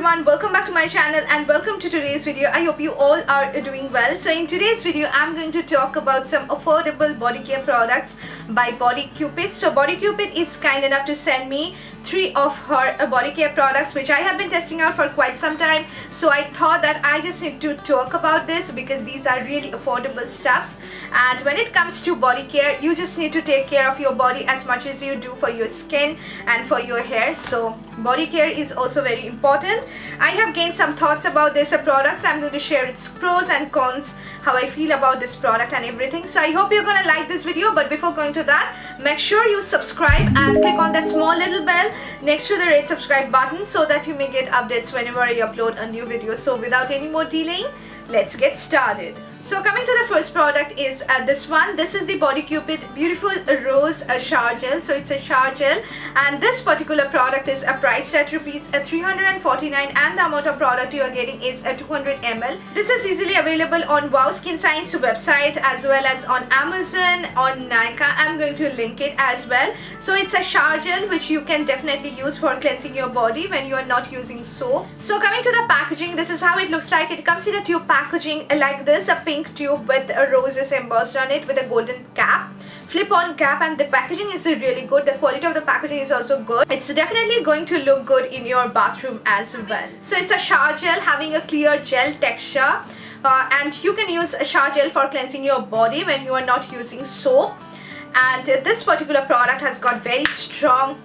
everyone, welcome back to my channel and welcome to today's video. I hope you all are doing well. So in today's video I'm going to talk about some affordable body care products by Body Cupid. So Body Cupid is kind enough to send me 3 of her body care products which I have been testing out for quite some time. So I thought that I just need to talk about this because these are really affordable stuffs, and when it comes to body care you just need to take care of your body as much as you do for your skin and for your hair. So body care is also very important. I have gained some thoughts about this products. I'm going to share its pros and cons, how I feel about this product and everything. So I hope you're gonna like this video, but before going to that, make sure you subscribe and click on that small little bell next to the red subscribe button so that you may get updates whenever I upload a new video. So without any more delaying, let's get started. So coming to the first product is this one. This is the Body Cupid Beautiful Rose Shower Gel. So it's a shower gel, and this particular product is priced at rupees 349, and the amount of product you are getting is 200 ml. This is easily available on Wow Skin Science website as well as on Amazon, on Nykaa. I'm going to link it as well. So it's a shower gel which you can definitely use for cleansing your body when you are not using soap. So coming to the packaging, this is how it looks like. It comes in a tube packaging like this, a pink tube with roses embossed on it with a golden cap, flip on cap, and the packaging is really good. The quality of the packaging is also good. It's definitely going to look good in your bathroom as well. So it's a shower gel having a clear gel texture, and you can use a shower gel for cleansing your body when you are not using soap. And this particular product has got very strong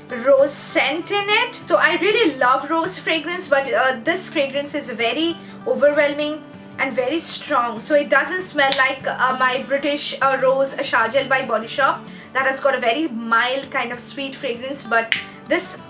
rose scent in it. So I really love rose fragrance, but this fragrance is very overwhelming and very strong. So it doesn't smell like my British Rose Shower Gel by Body Shop that has got a very mild kind of sweet fragrance, but this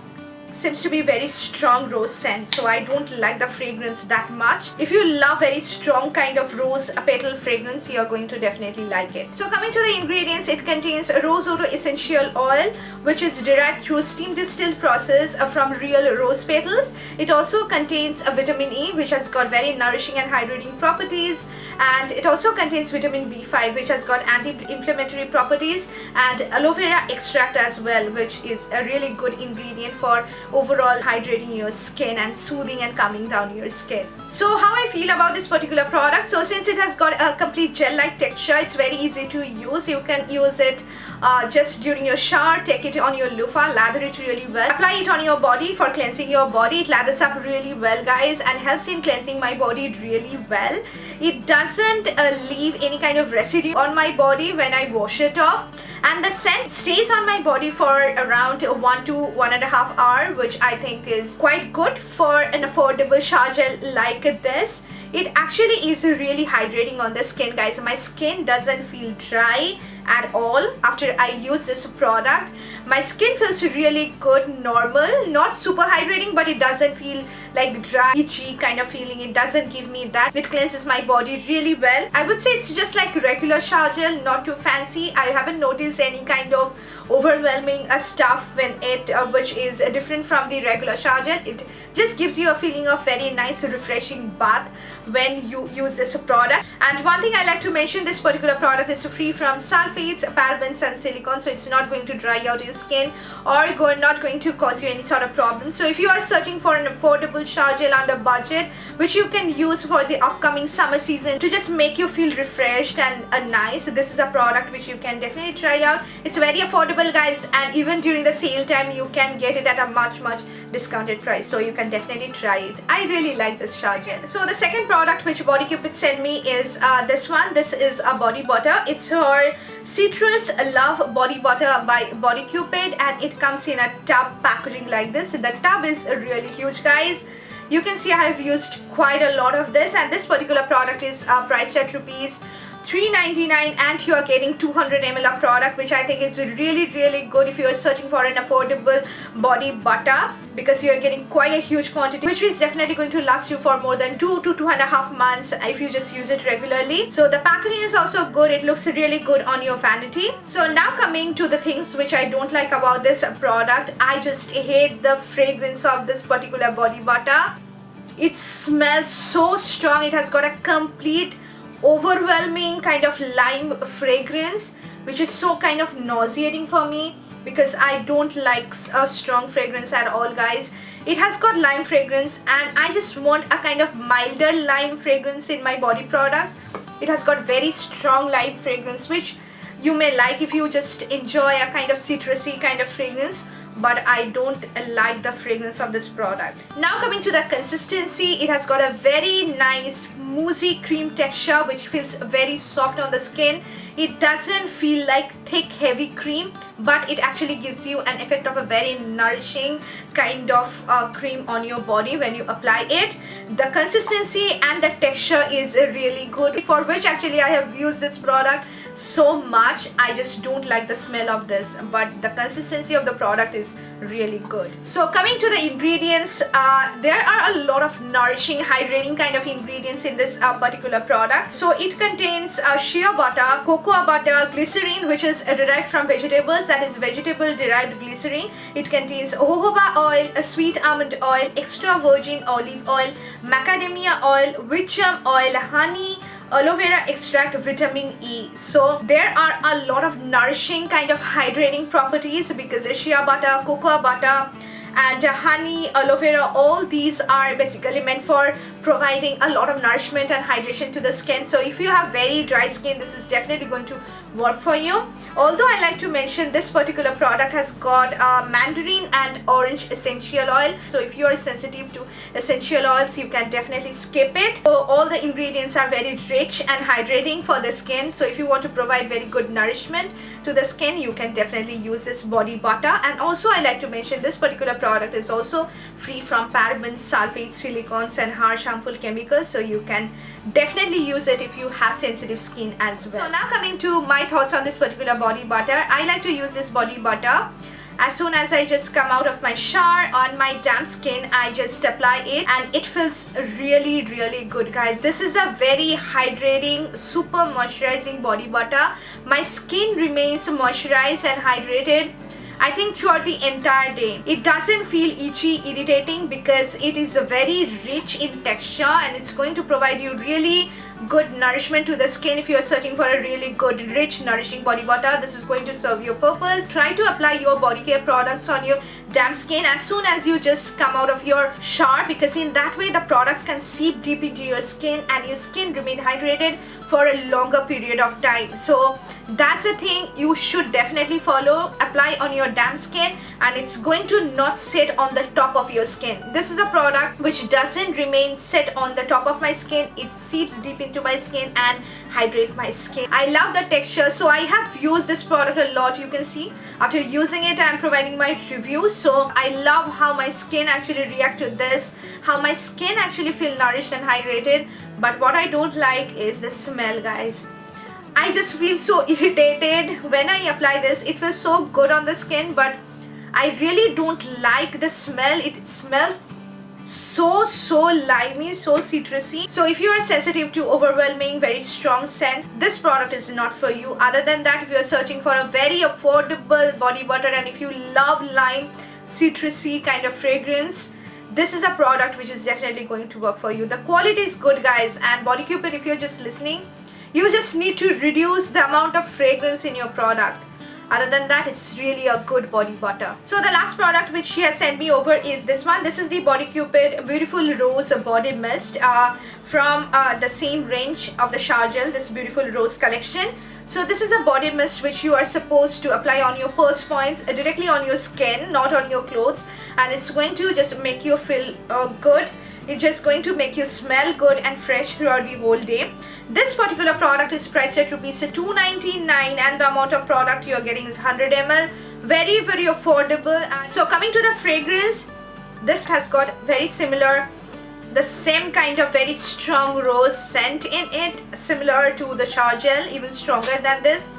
seems to be very strong rose scent, so I don't like the fragrance that much. If you love very strong kind of rose petal fragrance, you're going to definitely like it. So coming to the ingredients, it contains rose oil essential oil which is derived through steam distilled process from real rose petals. It also contains a vitamin E which has got very nourishing and hydrating properties, and it also contains vitamin B5 which has got anti-inflammatory properties, and aloe vera extract as well, which is a really good ingredient for overall hydrating your skin and soothing and calming down your skin. So how I feel about this particular product, so since it has got a complete gel like texture, it's very easy to use. You can use it just during your shower, take it on your loofah, lather it really well, apply it on your body for cleansing your body. It lathers up really well guys and helps in cleansing my body really well. It doesn't leave any kind of residue on my body when I wash it off, and the scent stays on my body for around 1 to 1.5 hours, which I think is quite good for an affordable shower gel like this. It actually is really hydrating on the skin guys. My skin doesn't feel dry at all after I use this product. My skin feels really good, normal, not super hydrating, but it doesn't feel like dry, itchy kind of feeling. It doesn't give me that. It cleanses my body really well. I would say it's just like regular shower gel, not too fancy. I haven't noticed any kind of overwhelming stuff when it which is different from the regular shower gel. It just gives you a feeling of very nice refreshing bath when you use this product. And one thing I like to mention, this particular product is free from sulfates, parabens and silicone, so it's not going to dry out your skin or not going to cause you any sort of problem. So if you are searching for an affordable shower gel under budget which you can use for the upcoming summer season to just make you feel refreshed and nice, this is a product which you can definitely try out. It's very affordable guys, and even during the sale time you can get it at a much discounted price, so you can definitely try it. I really like this shower gel. So the second product which Body Cupid sent me is this one. This is a body butter. It's her Citrus Love Body Butter by Body Cupid, and it comes in a tub packaging like this. The tub is really huge guys. You can see I have used quite a lot of this, and this particular product is priced at rupees 399, and you are getting 200 ml of product, which I think is really good if you are searching for an affordable body butter, because you are getting quite a huge quantity which is definitely going to last you for more than 2 to 2.5 months if you just use it regularly. So the packaging is also good. It looks really good on your vanity. So now coming to the things which I don't like about this product, I just hate the fragrance of this particular body butter. It smells so strong. It has got a complete overwhelming kind of lime fragrance which is so kind of nauseating for me because I don't like a strong fragrance at all guys. It has got lime fragrance, and I just want a kind of milder lime fragrance in my body products. It has got very strong lime fragrance, which you may like if you just enjoy a kind of citrusy kind of fragrance, but I don't like the fragrance of this product. Now coming to the consistency, it has got a very nice moussey cream texture which feels very soft on the skin. It doesn't feel like thick heavy cream, but it actually gives you an effect of a very nourishing kind of cream on your body when you apply it. The consistency and the texture is really good, for which actually I have used this product so much. I just don't like the smell of this, but the consistency of the product is really good. So coming to the ingredients, there are a lot of nourishing, hydrating kind of ingredients in this particular product. So it contains shea butter, cocoa butter, glycerine, which is derived from vegetables, that is vegetable derived glycerine. It contains jojoba oil, a sweet almond oil, extra virgin olive oil, macadamia oil, witch oil, honey, aloe vera extract, vitamin E. So there are a lot of nourishing kind of hydrating properties because shea butter, cocoa butter and honey, aloe vera, all these are basically meant for providing a lot of nourishment and hydration to the skin. So if you have very dry skin, this is definitely going to work for you. Although I like to mention this particular product has got mandarin and orange essential oil. So if you are sensitive to essential oils, you can definitely skip it. So all the ingredients are very rich and hydrating for the skin. So if you want to provide very good nourishment to the skin, you can definitely use this body butter. And also I like to mention this particular product is also free from parabens, sulfates, silicones and harsh harmful chemicals, so you can definitely use it if you have sensitive skin as well. So now coming to my thoughts on this particular body butter. I like to use this body butter as soon as I just come out of my shower on my damp skin. I just apply it and it feels really good, guys. This is a very hydrating, super moisturizing body butter. My skin remains moisturized and hydrated, I think, throughout the entire day. It doesn't feel itchy, irritating, because it is very rich in texture and it's going to provide you really good nourishment to the skin. If you are searching for a really good, rich, nourishing body butter, this is going to serve your purpose. Try to apply your body care products on your damp skin as soon as you just come out of your shower, because in that way the products can seep deep into your skin and your skin remain hydrated for a longer period of time. So that's a thing you should definitely follow. Apply on your damp skin and it's going to not sit on the top of your skin. This is a product which doesn't remain set on the top of my skin. It seeps deep into my skin and hydrate my skin. I love the texture, so I have used this product a lot. You can see after using it I am providing my review. So I love how my skin actually react to this, how my skin actually feel nourished and hydrated. But what I don't like is the smell, guys. I just feel so irritated when I apply this. It feels so good on the skin, but I really don't like the smell. It smells so limey, so citrusy. So if you are sensitive to overwhelming, very strong scent, this product is not for you. Other than that, if you are searching for a very affordable body butter and if you love lime, citrusy kind of fragrance, this is a product which is definitely going to work for you. The quality is good, guys, and Body Cupid, if you're just listening, you just need to reduce the amount of fragrance in your product. Other than that, it's really a good body butter. So the last product which she has sent me over is this one. This is the Body Cupid Beautiful Rose Body Mist from the same range of the shower gel, this Beautiful Rose collection. So this is a body mist which you are supposed to apply on your pulse points, directly on your skin, not on your clothes, and it's going to just make you feel good. It's just going to make you smell good and fresh throughout the whole day. This particular product is priced at rupees 299 and the amount of product you are getting is 100 ml. Very affordable. And so coming to the fragrance, this has got very similar, the same kind of very strong rose scent in it, similar to the shower gel, even stronger than this.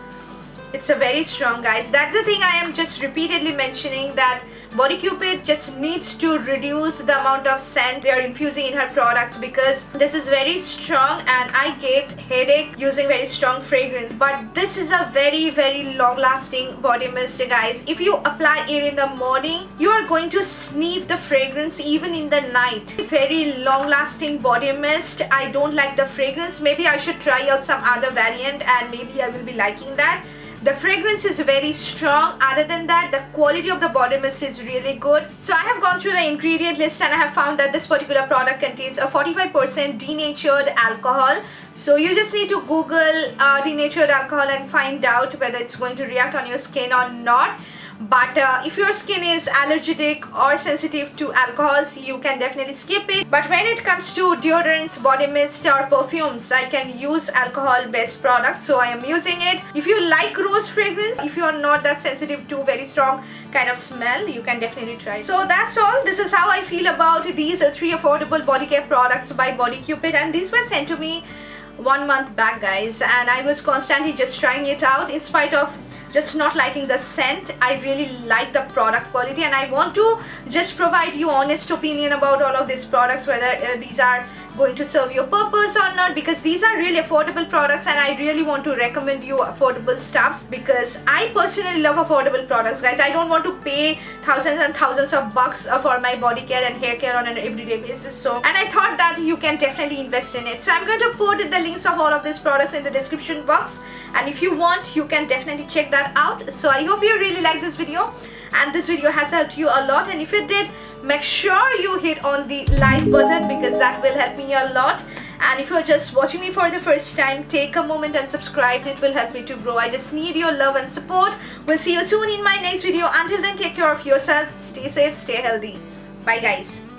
It's a very strong, guys. That's the thing I am just repeatedly mentioning, that Body Cupid just needs to reduce the amount of scent they are infusing in her products, because this is very strong and I get headache using very strong fragrance. But this is a very long lasting body mist, guys. If you apply it in the morning, you are going to sniff the fragrance even in the night. Very long lasting body mist. I don't like the fragrance. Maybe I should try out some other variant and maybe I will be liking that. The fragrance is very strong. Other than that, the quality of the body mist is really good. So I have gone through the ingredient list and I have found that this particular product contains a 45% denatured alcohol. So you just need to Google denatured alcohol and find out whether it's going to react on your skin or not. But if your skin is allergic or sensitive to alcohols, you can definitely skip it. But when it comes to deodorants, body mist or perfumes, I can use alcohol based products, so I am using it. If you like rose fragrance, if you are not that sensitive to very strong kind of smell, you can definitely try it. So that's all. This is how I feel about these 3 affordable body care products by Body Cupid, and these were sent to me 1 month back, guys, and I was constantly just trying it out. In spite of just not liking the scent, I really like the product quality, and I want to just provide you honest opinion about all of these products, whether these are going to serve your purpose or not, because these are really affordable products and I really want to recommend you affordable stuffs, because I personally love affordable products, guys. I don't want to pay thousands and thousands of bucks for my body care and hair care on an everyday basis. So, and I thought that you can definitely invest in it. So I'm going to put the links of all of these products in the description box, and if you want, you can definitely check that out. So I hope you really like this video and this video has helped you a lot, and if it did, make sure you hit on the like button because that will help me a lot. And if you're just watching me for the first time, take a moment and subscribe. It will help me to grow. I just need your love and support. We'll see you soon in my next video. Until then, take care of yourself, stay safe, stay healthy. Bye guys.